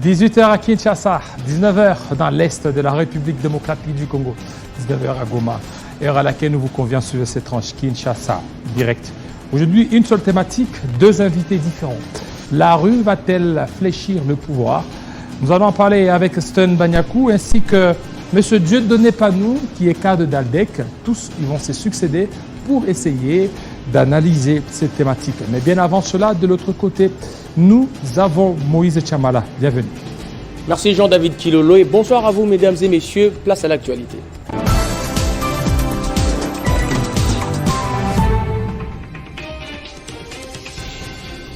18h à Kinshasa, 19h dans l'est de la République démocratique du Congo, 19h à Goma, heure à laquelle nous vous convions sur cette tranche Kinshasa direct. Aujourd'hui, une seule thématique, deux invités différents. La rue va-t-elle fléchir le pouvoir? Nous allons en parler avec Sten Banyakou ainsi que M. Dieudonné Panou qui est cadre d'Aldec. Tous ils vont se succéder pour essayer d'analyser cette thématique. Mais bien avant cela, de l'autre côté, nous avons Moïse Chamala. Bienvenue. Merci Jean-David Kilolo et bonsoir à vous mesdames et messieurs. Place à l'actualité.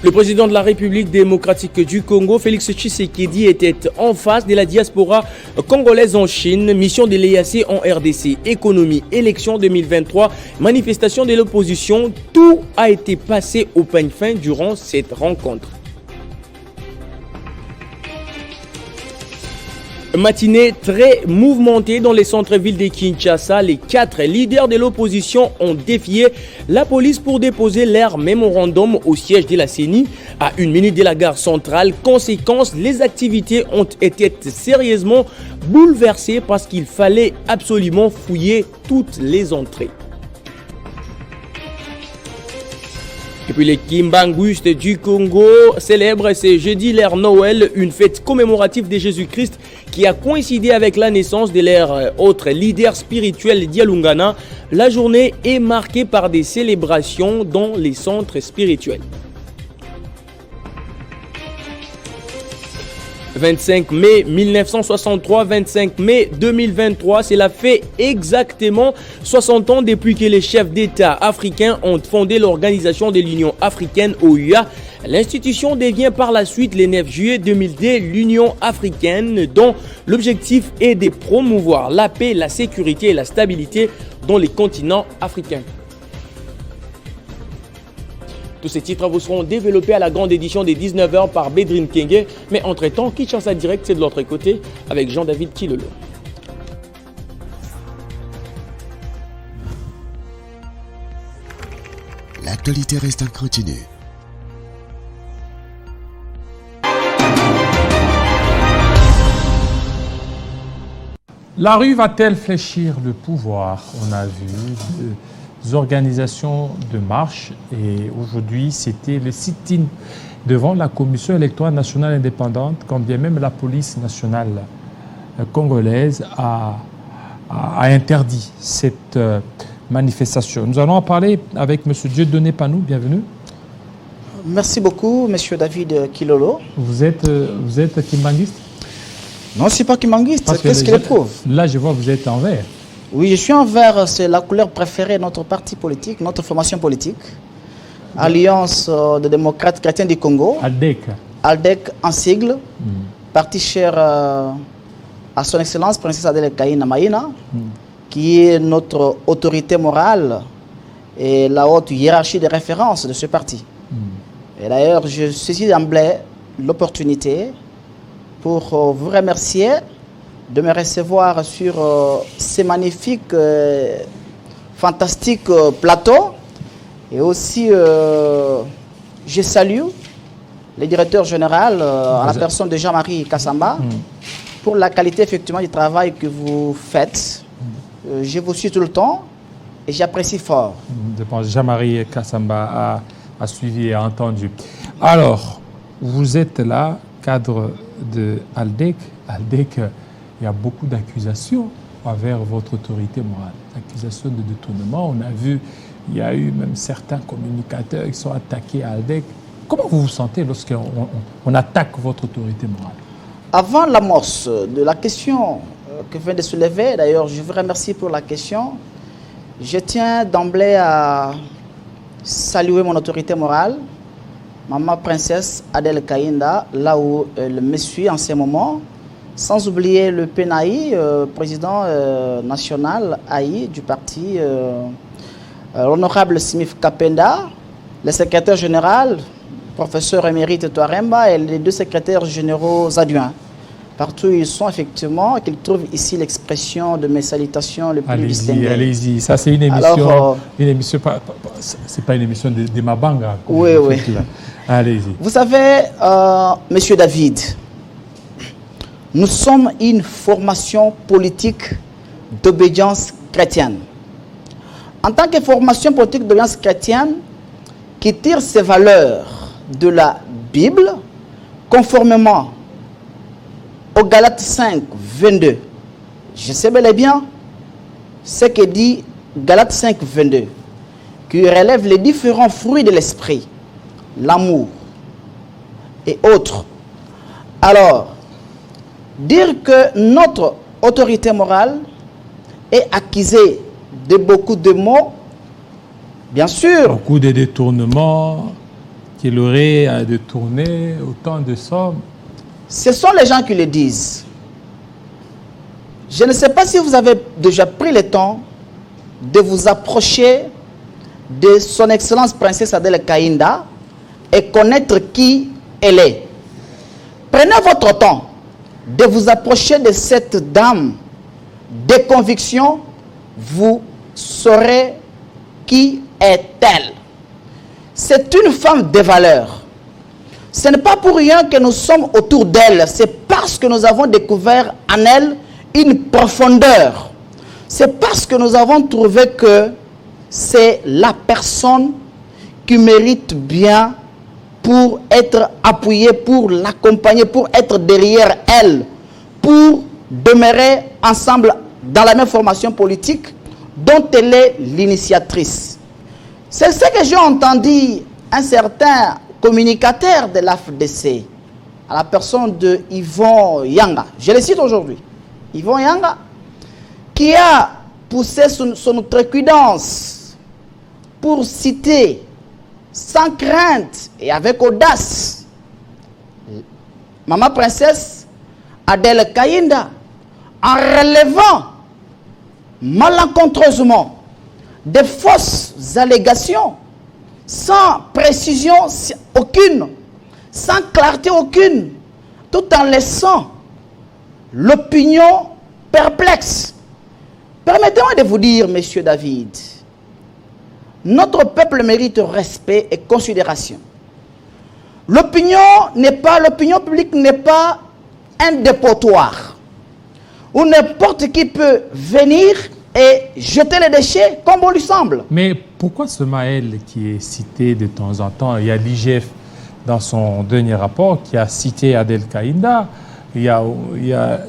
Le président de la République démocratique du Congo, Félix Tshisekedi, était en face de la diaspora congolaise en Chine, mission de l'EAC en RDC, économie, élection 2023, manifestation de l'opposition, tout a été passé au peigne fin durant cette rencontre. Matinée très mouvementée dans les centres-villes de Kinshasa, les 4 leaders de l'opposition ont défié la police pour déposer leur mémorandum au siège de la CENI à 1 minute de la gare centrale. Conséquence, les activités ont été sérieusement bouleversées parce qu'il fallait absolument fouiller toutes les entrées. Et puis les Kimbanguistes du Congo célèbrent ce jeudi leur Noël, une fête commémorative de Jésus-Christ qui a coïncidé avec la naissance de leur autre leader spirituel Dialungana. La journée est marquée par des célébrations dans les centres spirituels. 25 mai 1963, 25 mai 2023, cela fait exactement 60 ans depuis que les chefs d'État africains ont fondé l'organisation de l'Union africaine OUA. L'institution devient par la suite le 9 juillet 2002 l'Union africaine dont l'objectif est de promouvoir la paix, la sécurité et la stabilité dans les continents africains. Tous ces titres vous seront développés à la grande édition des 19h par Bédrine Kenge. Mais entre-temps, Kinshasa Direct, c'est de l'autre côté avec Jean-David Kilolo. L'actualité reste en continu. La rue va-t-elle fléchir le pouvoir? On a vu des organisations de marche et aujourd'hui c'était le sit-in devant la Commission électorale nationale indépendante quand bien même la police nationale congolaise a interdit cette manifestation. Nous allons en parler avec M. Dieudonné Panou, bienvenue. Merci beaucoup, M. David Kilolo. Vous êtes kimbanguiste? Non, je ne suis pas kimbanguiste. Qu'est-ce qu'il prouve? Là, je vois que vous êtes en vert. Oui, je suis en vert. C'est la couleur préférée de notre parti politique, notre formation politique. Alliance des démocrates chrétiens du Congo. ALDEC. ALDEC en sigle. Parti cher à son excellence, princesse Adèle Kaïna Maïna, qui est notre autorité morale et la haute hiérarchie de référence de ce parti. Et d'ailleurs, je saisis d'emblée l'opportunité pour vous remercier de me recevoir sur ces magnifiques, fantastiques plateaux. Et aussi, je salue le directeur général, à la personne de Jean-Marie Kassamba, pour la qualité effectivement du travail que vous faites. Je vous suis tout le temps et j'apprécie fort. Je pense que Jean-Marie Kassamba a suivi et a entendu. Alors, vous êtes là, cadre de ALDEC. ALDEC, il y a beaucoup d'accusations envers votre autorité morale. Accusations de détournement. On a vu, il y a eu même certains communicateurs qui sont attaqués à ALDEC. Comment vous vous sentez lorsqu'on attaque votre autorité morale? Avant l'amorce de la question que vient de soulever, d'ailleurs, je vous remercie pour la question. Je tiens d'emblée à saluer mon autorité morale, Maman Princesse Adèle Kaïnda, là où elle me suit en ce moment. Sans oublier le PNAI, président national AI du parti, l'honorable Smith Kapenda, le secrétaire général, professeur émérite Touaremba et les deux secrétaires généraux adjoints. Partout où ils sont, effectivement, qu'ils trouvent ici l'expression de mes salutations les plus distinguées. Allez-y, ça c'est une émission, c'est pas une émission de Mabanga. Oui, oui. Allez-y. Vous savez, Monsieur David, nous sommes une formation politique d'obédience chrétienne. En tant que formation politique d'obédience chrétienne qui tire ses valeurs de la Bible, conformément au Galates 5, 22, je sais bel et bien ce que dit Galates 5, 22, qui relève les différents fruits de l'esprit, l'amour et autres. Alors, dire que notre autorité morale est accusée de beaucoup de mots, bien sûr. Beaucoup de détournements, qu'il aurait à détourner autant de sommes. Ce sont les gens qui le disent. Je ne sais pas si vous avez déjà pris le temps de vous approcher de son Excellence Princesse Adèle Kaïnda et connaître qui elle est. Prenez votre temps de vous approcher de cette dame de conviction, vous saurez qui est-elle. C'est une femme de valeur. Ce n'est pas pour rien que nous sommes autour d'elle, c'est parce que nous avons découvert en elle une profondeur. C'est parce que nous avons trouvé que c'est la personne qui mérite bien pour être appuyée, pour l'accompagner, pour être derrière elle, pour demeurer ensemble dans la même formation politique dont elle est l'initiatrice. C'est ce que j'ai entendu un certain communicateur de l'AFDC, à la personne de Yvon Yanga, je le cite aujourd'hui, Yvon Yanga, qui a poussé son outrecuidance pour citer sans crainte et avec audace Maman Princesse Adèle Kaïnda, en relevant malencontreusement des fausses allégations, sans précision aucune, sans clarté aucune, tout en laissant l'opinion perplexe. Permettez-moi de vous dire, Monsieur David, notre peuple mérite respect et considération. L'opinion publique n'est pas un dépotoir où n'importe qui peut venir et jeter les déchets comme bon lui semble. Mais pourquoi seulement elle qui est citée de temps en temps? Il y a l'IGF dans son dernier rapport qui a cité Adèle Kaïnda. Il y a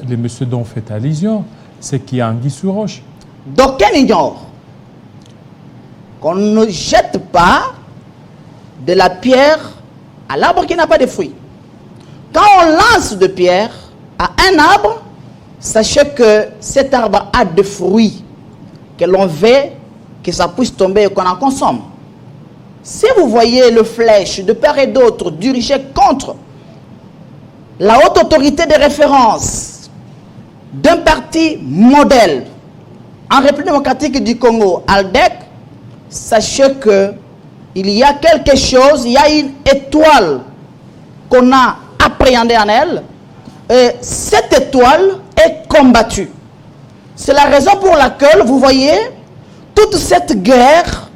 le monsieur dont vous faites allusion, c'est qui est Anguille sous roche. D'aucuns ignorent qu'on ne jette pas de la pierre à l'arbre qui n'a pas de fruits. Quand on lance de pierre à un arbre, sachez que cet arbre a des fruits que l'on veut que ça puisse tomber et qu'on en consomme. Si vous voyez le flèche de part et d'autre dirigé contre la haute autorité de référence d'un parti modèle en République démocratique du Congo, ALDEC, sachez que il y a quelque chose, il y a une étoile qu'on a appréhendée en elle, et cette étoile est combattue. C'est la raison pour laquelle vous voyez toute cette guerre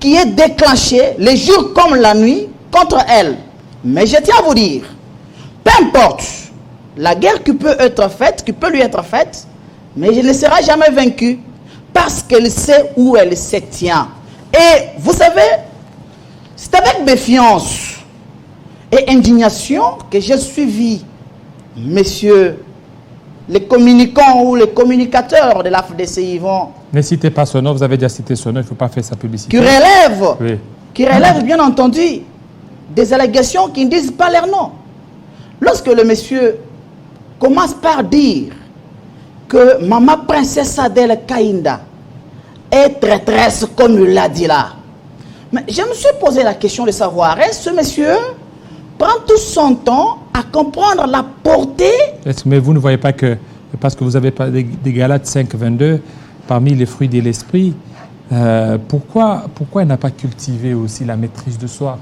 qui est déclenchée les jours comme la nuit contre elle. Mais je tiens à vous dire, peu importe la guerre qui peut être faite, qui peut lui être faite, mais elle ne sera jamais vaincue parce qu'elle sait où elle se tient. Et vous savez, c'est avec méfiance et indignation que j'ai suivi, messieurs, les communicants ou les communicateurs de l'AFDC, ils vont... Ne citez pas son nom, vous avez déjà cité son nom, il ne faut pas faire sa publicité. Qui relèvent bien entendu des allégations qui ne disent pas leur nom. Lorsque le monsieur commence par dire que Maman Princesse Adèle Kaïnda est traîtresse comme il l'a dit là, mais je me suis posé la question de savoir, est-ce que ce monsieur prend tout son temps à comprendre la portée? Mais vous ne voyez pas que, parce que vous avez pas des Galates 5, 22, parmi les fruits de l'esprit, pourquoi elle n'a pas cultivé aussi la maîtrise de soi,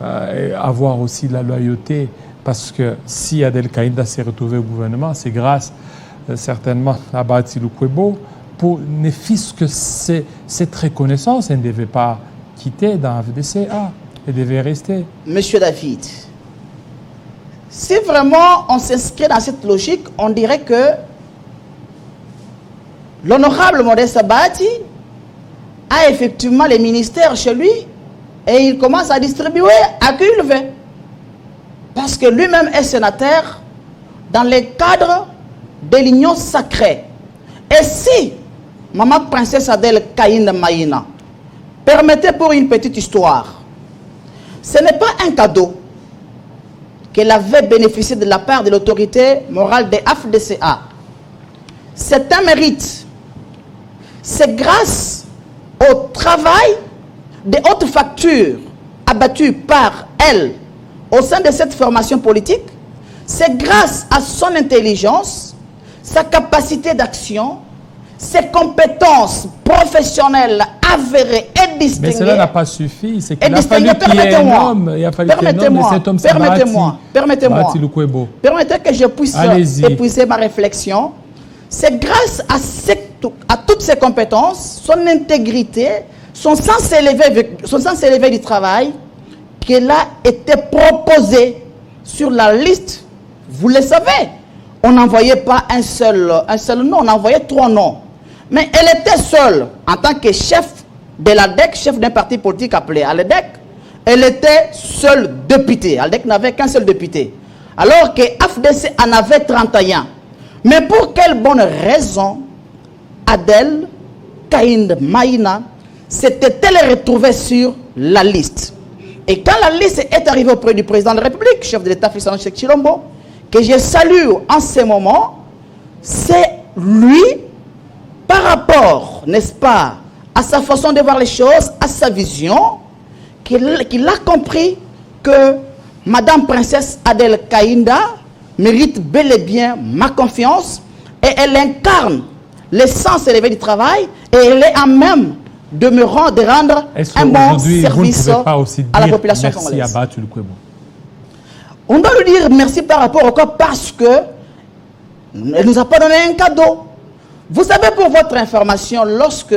et avoir aussi la loyauté? Parce que si Adèle Kaïnda s'est retrouvée au gouvernement, c'est grâce certainement à Batilou Kwebo, pour ne fût-ce que cette reconnaissance, elle ne devait pas quitter dans la FDCA, elle devait rester. Monsieur David, si vraiment on s'inscrit dans cette logique, on dirait que l'honorable Modeste Bahati a effectivement les ministères chez lui et il commence à distribuer à qui il veut. Parce que lui-même est sénateur dans les cadres de l'union sacrée. Et si Maman Princesse Adèle Kaïnda Maïna, permettez pour une petite histoire, ce n'est pas un cadeau qu'elle avait bénéficié de la part de l'autorité morale des AFDCA. C'est un mérite. C'est grâce au travail des hautes factures abattues par elle au sein de cette formation politique. C'est grâce à son intelligence, sa capacité d'action, ses compétences professionnelles avérées et distinguées. Mais cela n'a pas suffi. C'est qu'il a fallu qu'il y ait un homme. Il a fallu qu'il y ait un homme. Et cet homme, c'est Bahati Lukwebo. Permettez que je puisse épuiser ma réflexion. C'est grâce à toutes ses compétences, son intégrité, son sens élevé du travail, qu'elle a été proposée sur la liste. Vous le savez, on n'envoyait pas un seul nom, on envoyait 3 noms. Mais elle était seule en tant que chef de l'ADEC, chef d'un parti politique appelé ALEDEC. Elle était seule députée. ALEDEC n'avait qu'un seul député. Alors que AFDC en avait 31. Mais pour quelle bonne raison Adèle Kaïnda Maïna s'était-elle retrouvée sur la liste? Et quand la liste est arrivée auprès du président de la République, chef de l'État Félix Antoine Tshilombo, que je salue en ce moment, c'est lui, par rapport, n'est-ce pas, à sa façon de voir les choses, à sa vision, qu'il a compris que Madame Princesse Adèle Kaïnda mérite bel et bien ma confiance et elle incarne l'essence élevée du travail et elle est à même de me rendre un bon service à la population congolaise. Merci à Bahati Lukwebo. On doit lui dire merci par rapport au corps parce que elle nous a pas donné un cadeau. Vous savez, pour votre information, lorsque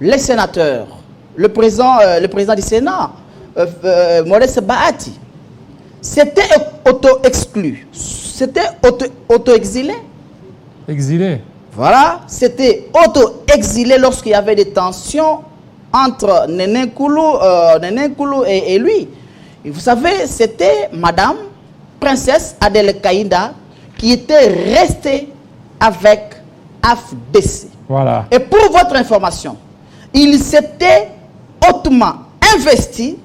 les sénateurs, le président du Sénat, Modeste Bahati, s'était auto-exclu, c'était auto-exilé. Exilé. Voilà, c'était auto-exilé lorsqu'il y avait des tensions entre Néné Koulou et lui. Et vous savez, c'était Madame Princesse Adèle Kaïnda qui était restée avec AFDC. Voilà. Et pour votre information, il s'était hautement investi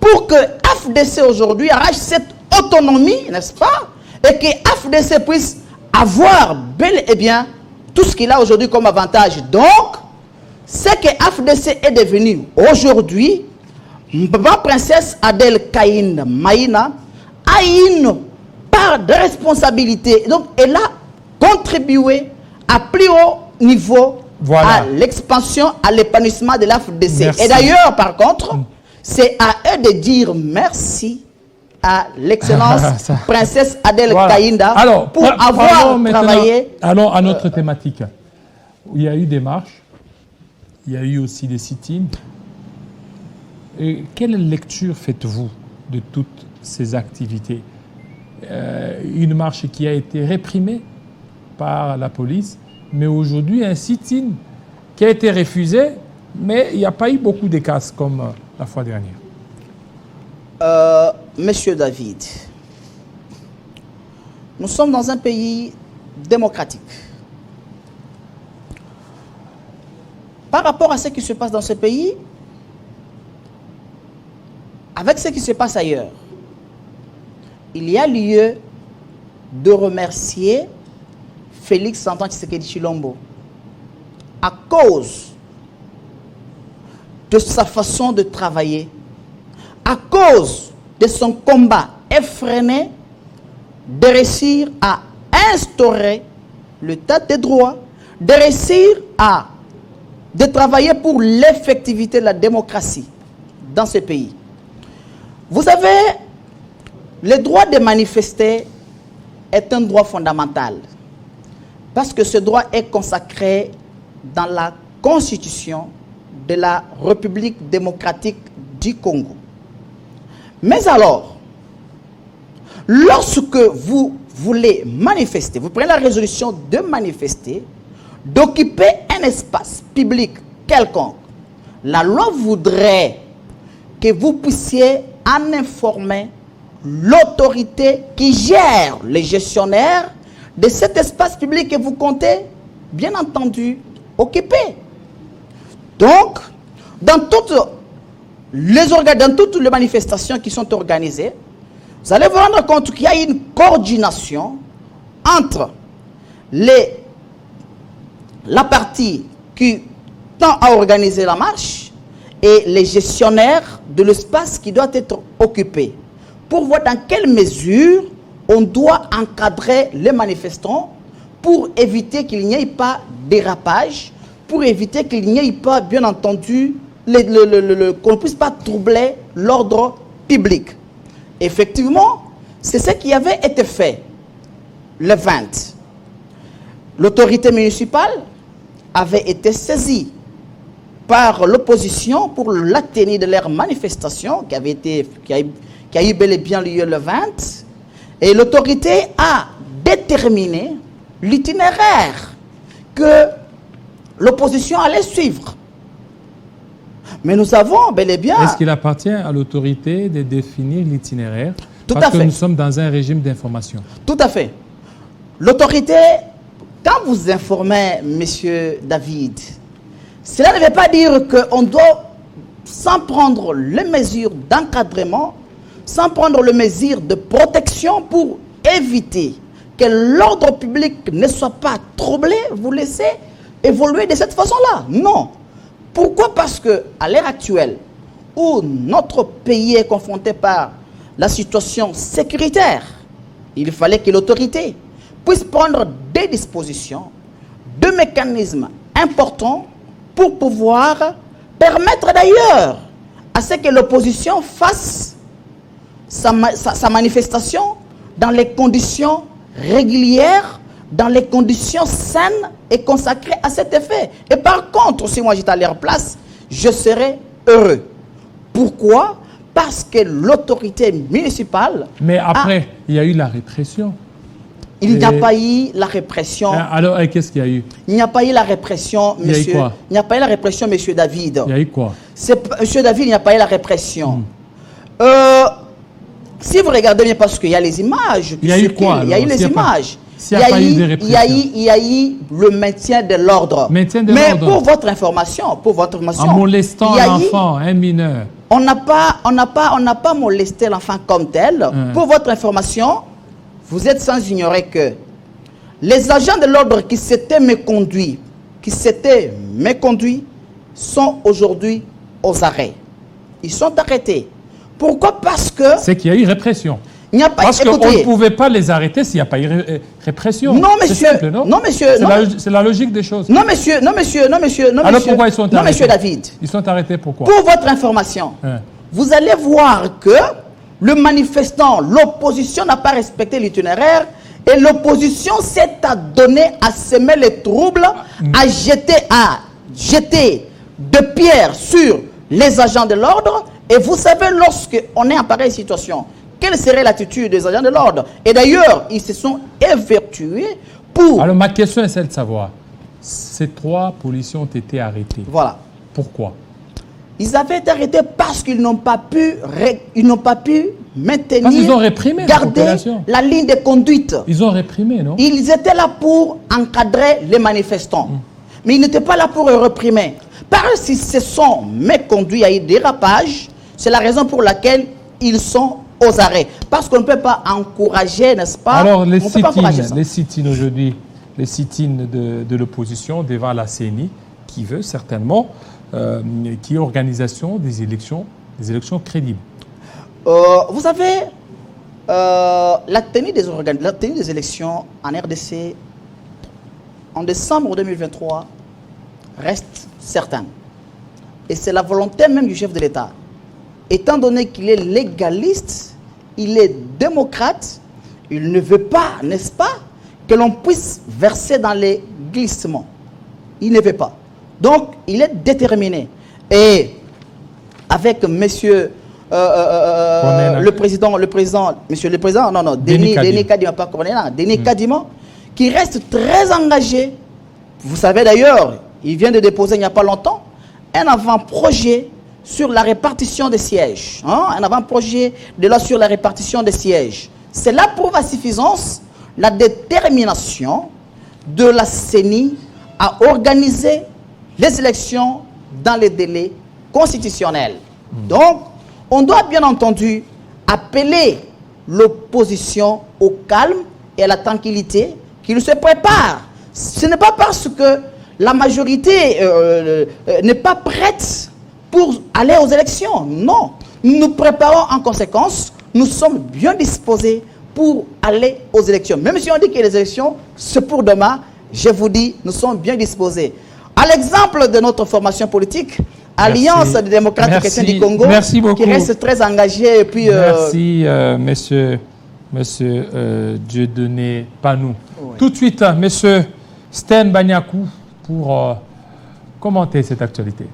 pour que AFDC aujourd'hui arrache cette autonomie, n'est-ce pas? Et que AFDC puisse avoir bel et bien tout ce qu'il a aujourd'hui comme avantage. Donc, ce que AFDC est devenu aujourd'hui, ma princesse Adèle Kaïnda Maïna a une part de responsabilité. Donc, elle a contribué à plus haut niveau à l'expansion, à l'épanouissement de l'AFDC. Et d'ailleurs, par contre, c'est à eux de dire merci à l'excellence princesse Adèle Kaïnda pour avoir travaillé. Allons à notre thématique. Il y a eu des marches, il y a eu aussi des sit-ins. Quelle lecture faites-vous de toutes ces activités? Une marche qui a été réprimée par la police, mais aujourd'hui un sit-in qui a été refusé, mais il n'y a pas eu beaucoup de cas comme la fois dernière. Monsieur David, nous sommes dans un pays démocratique. Par rapport à ce qui se passe dans ce pays, avec ce qui se passe ailleurs, il y a lieu de remercier Félix Antoine Tshisekedi Tshilombo à cause de sa façon de travailler, à cause de son combat effréné de réussir à instaurer l'état de droit, de réussir de travailler pour l'effectivité de la démocratie dans ce pays. Vous savez, le droit de manifester est un droit fondamental parce que ce droit est consacré dans la Constitution de la République démocratique du Congo. Mais alors, Lorsque vous voulez manifester, vous prenez la résolution de manifester, d'occuper un espace public quelconque, la loi voudrait que vous puissiez en informer l'autorité qui gère les gestionnaires de cet espace public que vous comptez, bien entendu, occuper. Donc, dans toutes les manifestations qui sont organisées, vous allez vous rendre compte qu'il y a une coordination entre la partie qui tend à organiser la marche et les gestionnaires de l'espace qui doit être occupé, pour voir dans quelle mesure on doit encadrer les manifestants pour éviter qu'il n'y ait pas dérapage, pour éviter qu'il n'y ait pas, bien entendu, qu'on ne puisse pas troubler l'ordre public. Effectivement, c'est ce qui avait été fait le 20. L'autorité municipale avait été saisie par l'opposition pour la tenue de leur manifestation qui a eu bel et bien lieu le 20. Et l'autorité a déterminé l'itinéraire que l'opposition allait suivre. Mais nous avons bel et bien... Est-ce qu'il appartient à l'autorité de définir l'itinéraire? Tout à Parce que fait. nous sommes dans un régime d'information. Tout à fait. L'autorité, quand vous informez, monsieur David, cela ne veut pas dire qu'on doit, sans prendre les mesures d'encadrement, sans prendre les mesures de protection pour éviter que l'ordre public ne soit pas troublé, vous laissez évoluer de cette façon-là. Non. Pourquoi? Parce qu'à l'heure actuelle, où notre pays est confronté par la situation sécuritaire, il fallait que l'autorité puisse prendre des dispositions, des mécanismes importants pour pouvoir permettre d'ailleurs à ce que l'opposition fasse sa manifestation dans les conditions régulières, dans les conditions saines et consacrées à cet effet. Et par contre, si moi j'étais à leur place, je serais heureux. Pourquoi? Parce que l'autorité municipale... Mais après, il y a eu la répression. Il n'y a pas eu la répression. Alors, qu'est-ce qu'il y a eu? Il n'y a pas eu la répression, monsieur. Il y a eu quoi? Il n'y a pas eu la répression, monsieur David. Il y a eu quoi? Monsieur David, il n'y a pas eu la répression. Si vous regardez bien, parce qu'il y a les images. Il y a eu quoi? Il y a eu les images. S'il n'y a pas eu de répression. Il y a eu le maintien de l'ordre. Mais pour votre information, en molestant l'enfant, un mineur. On n'a pas molesté l'enfant comme tel. Pour votre information, vous êtes sans ignorer que les agents de l'ordre qui s'étaient méconduits, sont aujourd'hui aux arrêts. Ils sont arrêtés. Pourquoi? Parce que... C'est qu'il y a eu répression. Il n'y a pas... Parce qu'on ne pouvait pas les arrêter s'il n'y a pas eu répression. Non, monsieur. Simple, non? Non, monsieur. C'est la logique des choses. Non, monsieur. Non, monsieur. Non, monsieur. Non, alors monsieur. Pourquoi ils sont arrêtés? Non, monsieur David. Ils sont arrêtés pourquoi? Pour votre information, vous allez voir que le manifestant, l'opposition n'a pas respecté l'itinéraire et l'opposition s'est adonnée à semer les troubles, à jeter de pierres sur les agents de l'ordre. Et vous savez, lorsqu'on est en pareille situation, quelle serait l'attitude des agents de l'ordre? Et d'ailleurs, ils se sont évertués pour... Alors ma question est celle de savoir, ces 3 policiers ont été arrêtés. Voilà. Pourquoi? Ils avaient été arrêtés parce qu'ils n'ont pas pu maintenir, parce qu'ils ont réprimé garder la ligne de conduite. Ils ont réprimé, non? Ils étaient là pour encadrer les manifestants. Mais ils n'étaient pas là pour réprimer. Parce qu'ils se sont méconduits à un dérapage, c'est la raison pour laquelle ils sont aux arrêts. Parce qu'on ne peut pas encourager, n'est-ce pas? Alors les sit-ins aujourd'hui, les sit-ins de l'opposition devant la CENI, qui veut certainement qui est organisation des élections crédibles. Vous savez, la tenue des élections en RDC en décembre 2023 reste certaine. Et c'est la volonté même du chef de l'État. Étant donné qu'il est légaliste, il est démocrate, il ne veut pas, n'est-ce pas, que l'on puisse verser dans les glissements. Il ne veut pas. Donc, il est déterminé. Et avec monsieur le président, monsieur le président, non, Denis Kadima, pas Konena, Denis Kadima, qui reste très engagé. Vous savez d'ailleurs, il vient de déposer il n'y a pas longtemps un avant-projet sur la répartition des sièges. Un avant-projet de loi sur la répartition des sièges. Cela prouve à suffisance la détermination de la CENI à organiser les élections dans les délais constitutionnels. Donc, on doit bien entendu appeler l'opposition au calme et à la tranquillité, qu'il se prépare. Ce n'est pas parce que la majorité n'est pas prête pour aller aux élections. Non, nous nous préparons en conséquence. Nous sommes bien disposés pour aller aux élections. Même si on dit que les élections, c'est pour demain, je vous dis, nous sommes bien disposés. À l'exemple de notre formation politique, Alliance des démocrates chrétiens du Congo, qui reste très engagée. Et puis, merci, monsieur Dieudonné Panou. Oui. Tout de suite, monsieur Sten Banyakou, pour commenter cette actualité.